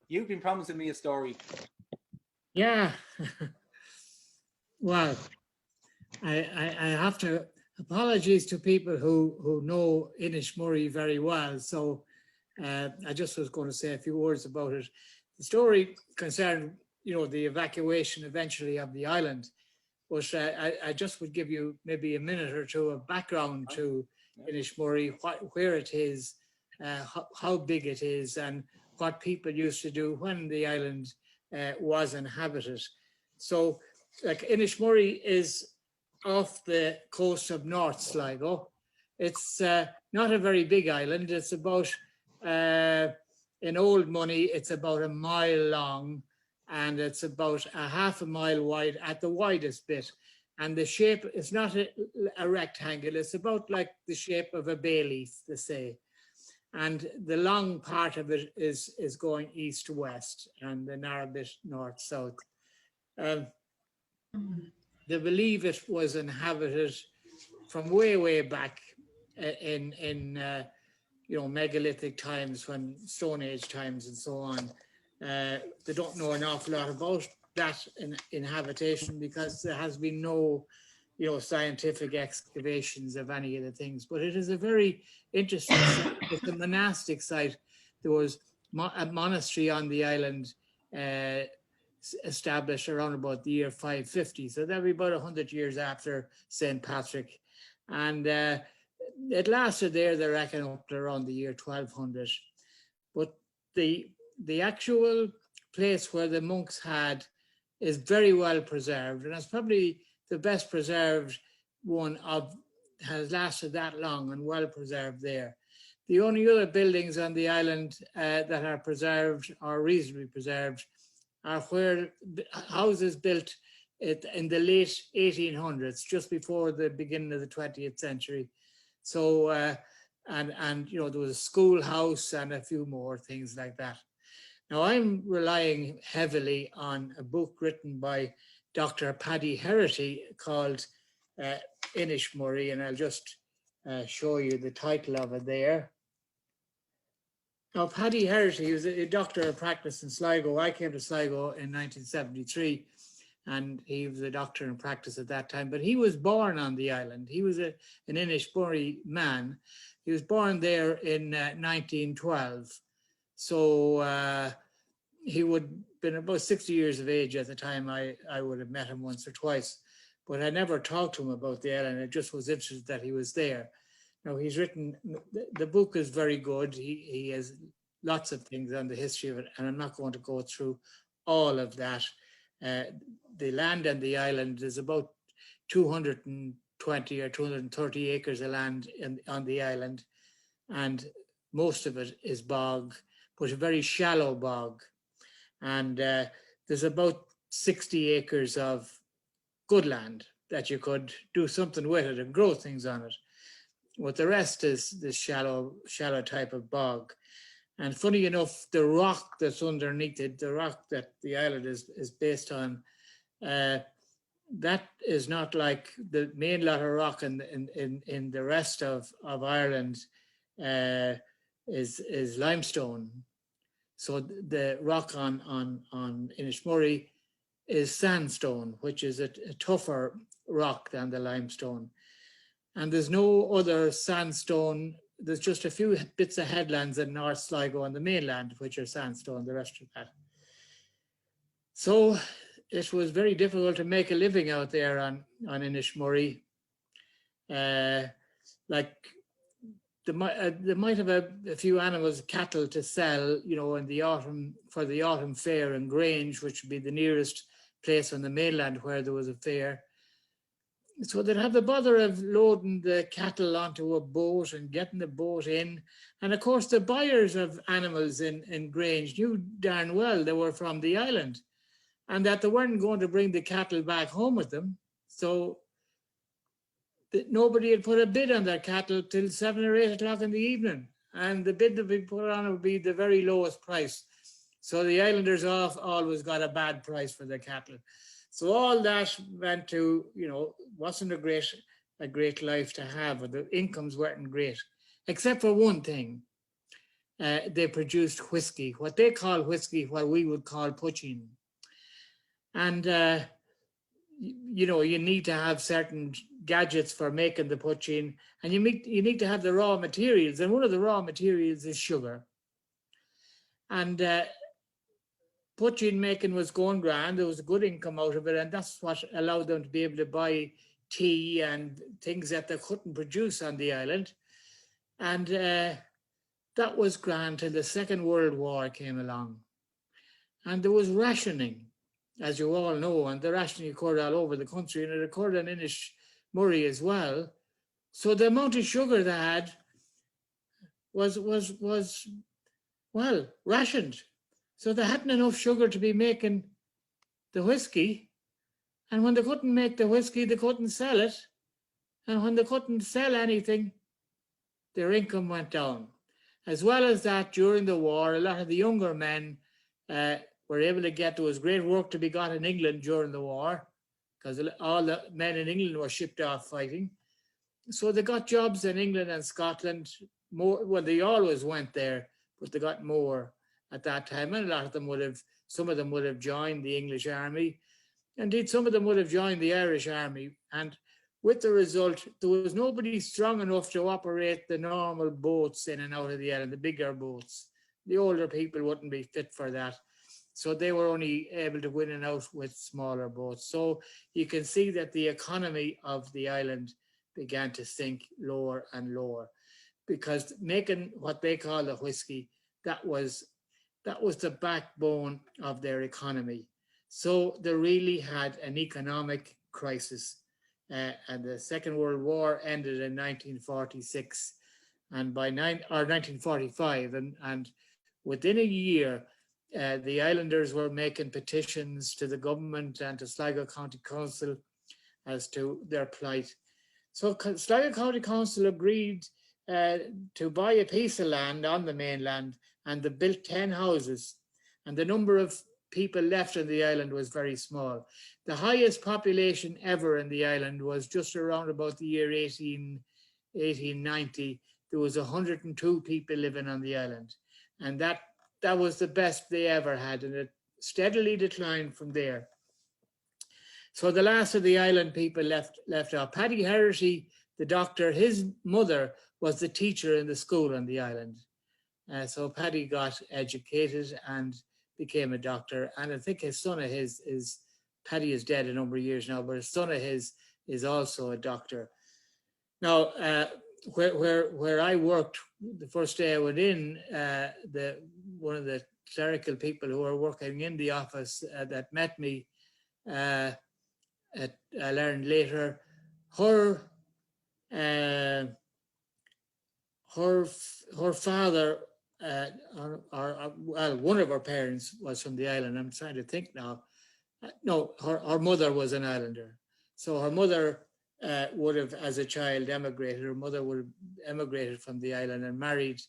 You've been promising me a story. Yeah. Well, I have to apologies to people who know Inishmurray very well. So I just was going to say a few words about it. The story concerned, the evacuation eventually of the island. But I just would give you maybe a minute or two of background to Inishmurray, where it is, how big it is, and what people used to do when the island was inhabited. So, like, Inishmurray is off the coast of North Sligo. It's not a very big island. It's about, in old money, it's about a mile long, and it's about a half a mile wide at the widest bit. And the shape is not a rectangle. It's about like the shape of a bay leaf, they say. And the long part of it is going east to west, and the narrow bit north south. They believe it was inhabited from way back in megalithic times, when Stone Age times and so on. They don't know an awful lot about that inhabitation because there has been no, scientific excavations of any of the things. But it is a very interesting site. It's a monastic site. There was a monastery on the island established around about the year 550. So that'd be about 100 years after St. Patrick. And it lasted there, they reckon, up to around the year 1200. But the actual place where the monks had is very well preserved, and it's probably the best preserved one has lasted that long and well preserved there. The only other buildings on the island that are preserved or reasonably preserved are where houses built in the late 1800s, just before the beginning of the 20th century. So, and there was a schoolhouse and a few more things like that. Now, I'm relying heavily on a book written by Dr. Paddy Herity called Inishmurray, and I'll just show you the title of it there. Now, Paddy Herity was a doctor of practice in Sligo. I came to Sligo in 1973, and he was a doctor in practice at that time, but he was born on the island. He was an Inishmurray man. He was born there in 1912. So he would have been about 60 years of age at the time. I would have met him once or twice, but I never talked to him about the island. I just was interested that he was there. Now, he's written, the book is very good. He has lots of things on the history of it, and I'm not going to go through all of that. The land and the island is about 220 or 230 acres of land on the island, and most of it is bog, but a very shallow bog. And there's about 60 acres of good land that you could do something with it and grow things on it. But the rest is this shallow type of bog. And funny enough, the rock that's underneath it, the rock that the island is based on, that is not like the main lot of rock in the rest of Ireland is limestone. So the rock on Inishmurray is sandstone, which is a tougher rock than the limestone. And there's no other sandstone. There's just a few bits of headlands in North Sligo on the mainland, which are sandstone, the rest of that. So it was very difficult to make a living out there on Inishmurray. Like they might have a few animals, cattle to sell, in the autumn, for the autumn fair in Grange, which would be the nearest place on the mainland where there was a fair. So they'd have the bother of loading the cattle onto a boat and getting the boat in. And of course, the buyers of animals in Grange knew darn well they were from the island and that they weren't going to bring the cattle back home with them. So nobody had put a bid on their cattle till 7 or 8 o'clock in the evening. And the bid that would be put on would be the very lowest price. So the islanders always got a bad price for their cattle. So all that went to, wasn't a great life to have, or the incomes weren't great, except for one thing. they produced whiskey, what they call whiskey, what we would call poteen. And, you need to have certain gadgets for making the poteen, and you need to have the raw materials. And one of the raw materials is sugar. And poteen making was going grand. There was a good income out of it. And that's what allowed them to be able to buy tea and things that they couldn't produce on the island. And that was grand till the Second World War came along. And there was rationing, as you all know, and the rationing occurred all over the country, and it occurred in Inishmurray as well. So the amount of sugar they had was well, rationed. So they hadn't enough sugar to be making the whiskey. And when they couldn't make the whiskey, they couldn't sell it. And when they couldn't sell anything, their income went down. As well as that, during the war, a lot of the younger men were able to there was great work to be got in England during the war, because all the men in England were shipped off fighting. So they got jobs in England and Scotland more. Well, they always went there, but they got more at that time. And a lot of them some of them would have joined the English army. Indeed, some of them would have joined the Irish army. And with the result, there was nobody strong enough to operate the normal boats in and out of the island, the bigger boats. The older people wouldn't be fit for that. So they were only able to go in and out with smaller boats. So you can see that the economy of the island began to sink lower and lower, because making what they call the whiskey, that was the backbone of their economy. So they really had an economic crisis. And the Second World War ended in 1946, and by 1945, and within a year, the islanders were making petitions to the government and to Sligo County Council as to their plight. So Sligo County Council agreed to buy a piece of land on the mainland, and they built 10 houses, and the number of people left on the island was very small. The highest population ever in the island was just around about the year 1890. There was 102 people living on the island, and that was the best they ever had, and it steadily declined from there. So the last of the island people left off. Paddy Herity, the doctor, his mother was the teacher in the school on the island. So Paddy got educated and became a doctor. And I think his son of his Paddy is dead a number of years now, but a son of his is also a doctor. Now, where I worked, the first day I went in, one of the clerical people who were working in the office that met me, I learned later, her father, well, one of her parents was from the island. I'm trying to think now. No, her mother was an islander. So her mother would have, as a child, emigrated. Her mother would have emigrated from the island and married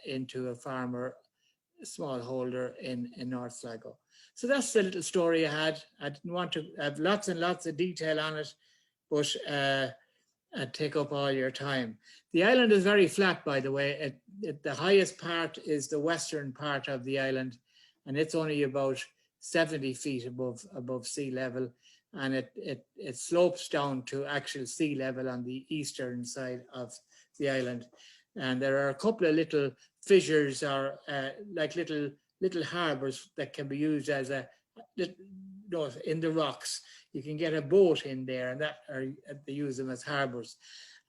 into a farmer, smallholder in North Sligo. So that's the little story I had. I didn't want to have lots and lots of detail on it, but I'd take up all your time. The island is very flat, by the way. The highest part is the western part of the island, and it's only about 70 feet above sea level, and it slopes down to actual sea level on the eastern side of the island. And there are a couple of little fissures, or like little harbors that can be used as in the rocks. You can get a boat in there, and they use them as harbors.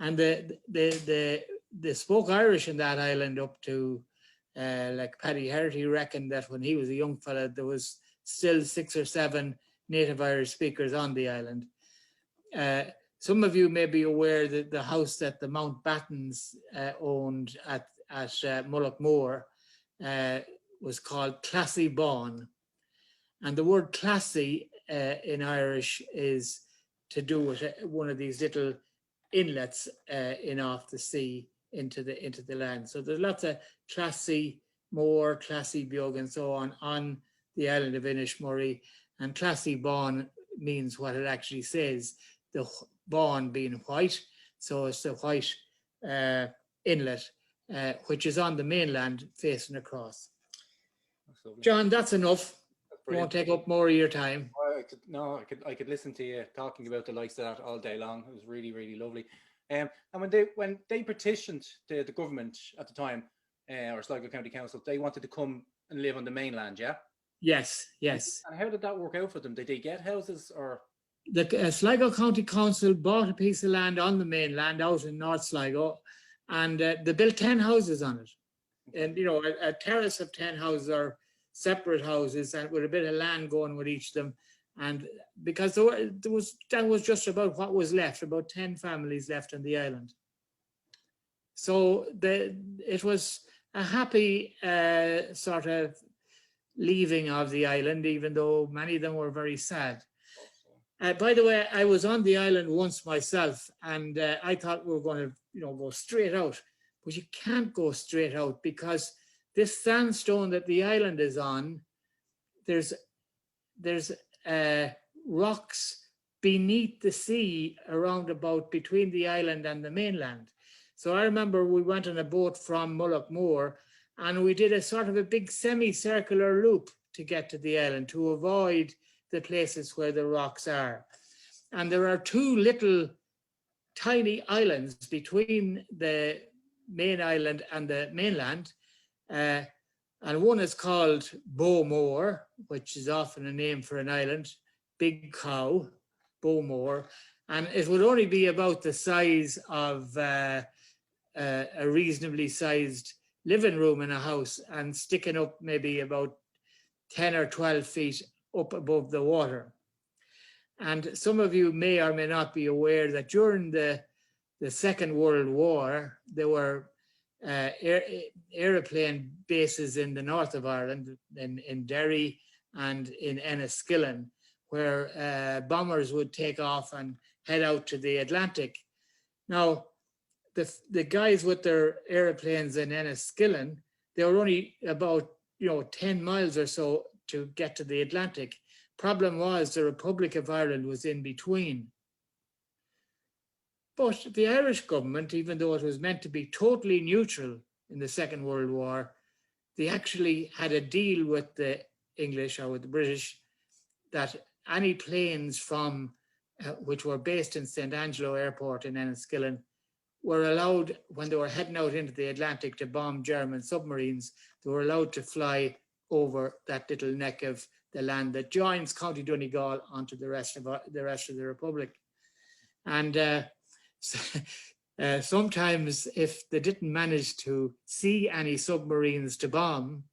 And they spoke Irish in that island up to like Paddy Herity reckoned that when he was a young fella, there was still 6 or 7 native Irish speakers on the island. Some of you may be aware that the house that the Mountbattens owned at Mullaghmore was called Classy Bawn. And the word classy in Irish is to do with one of these little inlets in off the sea into the land. So there's lots of Classy Moor, Classy Beag and so on the island of Inishmurray. And Classy Bawn means what it actually says, the bawn being white. So it's the white inlet which is on the mainland facing across. That's lovely. John, that's enough. That's Won't brilliant. take up more of your time. I could listen to you talking about the likes of that all day long. It was really, really lovely. And when they petitioned the government at the time, or Sligo County Council, they wanted to come and live on the mainland, yeah? Yes, yes. And how did that work out for them? Did they get houses or? The Sligo County Council bought a piece of land on the mainland out in North Sligo, and they built 10 houses on it. And, you know, a terrace of 10 houses or separate houses, and with a bit of land going with each of them. And because that was just about what was left, about 10 families left on the island. So it was a happy sort of leaving of the island, even though many of them were very sad. By the way, I was on the island once myself, and I thought we were going to, you know, go straight out, but you can't go straight out because this sandstone that the island is on, there's rocks beneath the sea around about between the island and the mainland. So I remember we went on a boat from Mullaghmore, and we did a sort of a big semicircular loop to get to the island to avoid the places where the rocks are. And there are two little tiny islands between the main island and the mainland. And one is called Bowmore, which is often a name for an island, Big Cow, Bowmore. And it would only be about the size of a reasonably sized living room in a house, and sticking up maybe about 10 or 12 feet up above the water. And some of you may or may not be aware that during the Second World War, there were aeroplane bases in the north of Ireland, in Derry and in Enniskillen, where bombers would take off and head out to the Atlantic. Now, the guys with their airplanes in Enniskillen, they were only about 10 miles or so to get to the Atlantic. Problem was the Republic of Ireland was in between. But the Irish government, even though it was meant to be totally neutral in the Second World War, they actually had a deal with the English or with the British that any planes from which were based in St. Angelo Airport in Enniskillen were allowed, when they were heading out into the Atlantic to bomb German submarines, they were allowed to fly over that little neck of the land that joins County Donegal onto the rest of the Republic. And sometimes if they didn't manage to see any submarines to bomb,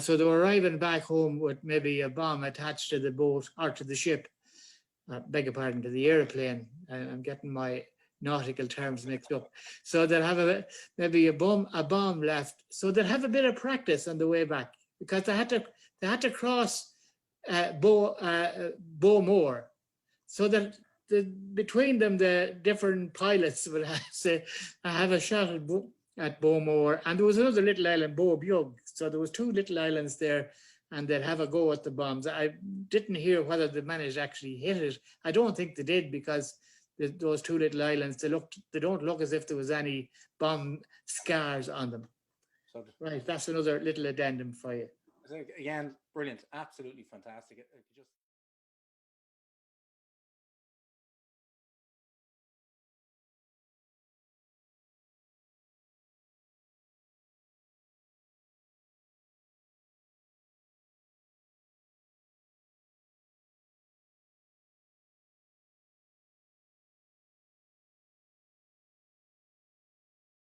so they were arriving back home with maybe a bomb attached to the boat or to the ship, beg your pardon, to the airplane. I'm getting my nautical terms mixed up. So they'll have maybe a bomb left. So they'll have a bit of practice on the way back, because they had to cross Bowmore, so that between them the different pilots would have a shot at Bowmore, and there was another little island, Bowbug. So there was two little islands there, and they'd have a go at the bombs. I didn't hear whether they managed to actually hit it. I don't think they did, because those two little islands, they don't look as if there was any bomb scars on them. So, right, that's another little addendum for you. Again, brilliant, absolutely fantastic.